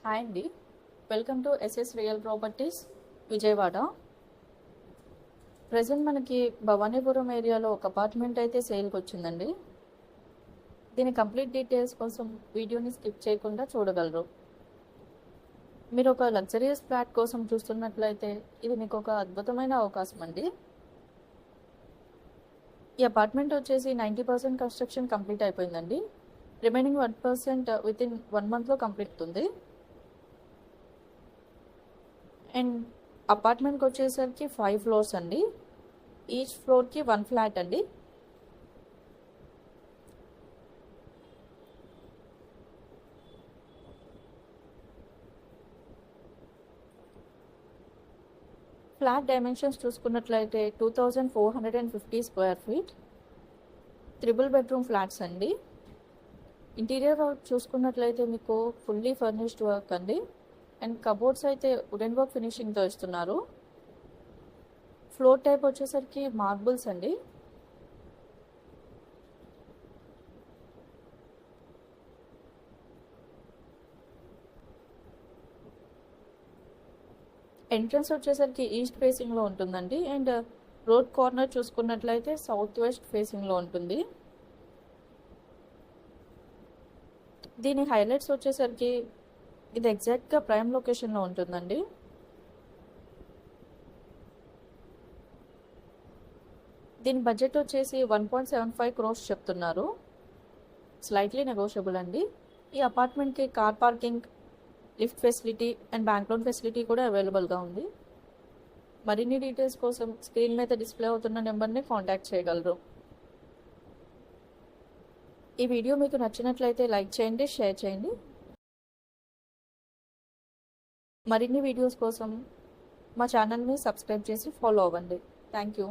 Hi అండి, welcome to SS real properties Vijayawada. Present మనకి భవానీపురం ఏరియాలో ఒక అపార్ట్మెంట్ అయితే సేల్కి వచ్చిందండి. దీని కంప్లీట్ డీటెయిల్స్ కోసం వీడియోని స్కిప్ చేయకుండా చూడగలరు. మీరు ఒక లగ్జరియస్ ఫ్లాట్ కోసం చూస్తున్నట్లయితే ఇది మీకు ఒక అద్భుతమైన అవకాశం అండి. ఈ అపార్ట్మెంట్ వచ్చేసి 90% కన్స్ట్రక్షన్ కంప్లీట్ అయిపోయిందండి. రిమైనింగ్ 1% విత్ ఇన్ 1 monthలో కంప్లీట్ అవుతుంది. అండ్ అపార్ట్మెంట్కి వచ్చేసరికి 5 floors అండి. ఈచ్ ఫ్లోర్కి 1 ఫ్లాట్ అండి. ఫ్లాట్ డైమెన్షన్స్ చూసుకున్నట్లయితే 2450 స్క్వేర్ ఫీట్, 3 bedroom ఫ్లాట్స్ అండి. ఇంటీరియర్ వర్క్ చూసుకున్నట్లయితే మీకు ఫుల్లీ ఫర్నిష్డ్ వర్క్ అండి. అండ్ కబోర్డ్స్ అయితే వుడెన్ వర్క్ ఫినిషింగ్తో ఇస్తున్నారు. ఫ్లోర్ టైప్ వచ్చేసరికి మార్బుల్స్ అండి. ఎంట్రన్స్ వచ్చేసరికి ఈస్ట్ ఫేసింగ్లో ఉంటుందండి. అండ్ రోడ్ కార్నర్ చూసుకున్నట్లయితే సౌత్ వెస్ట్ ఫేసింగ్లో ఉంటుంది. దీని హైలైట్స్ వచ్చేసరికి ఇది ఎగ్జాక్ట్గా ప్రైమ్ లొకేషన్లో ఉంటుందండి. దీని బడ్జెట్ వచ్చేసి 1.75 crores చెప్తున్నారు. స్లైట్లీ నెగోషియబుల్ అండి. ఈ అపార్ట్మెంట్కి car parking, lift facility and bank loan facility కూడా అవైలబుల్గా ఉంది. మరిన్ని డీటెయిల్స్ కోసం స్క్రీన్ మీద డిస్ప్లే అవుతున్న నెంబర్ని కాంటాక్ట్ చేయగలరు. ఈ వీడియో మీకు నచ్చినట్లయితే లైక్ చేయండి, షేర్ చేయండి. మరిన్ని వీడియోస్ కోసం మా ఛానల్ని సబ్స్క్రైబ్ చేసి ఫాలో అవ్వండి. Thank you.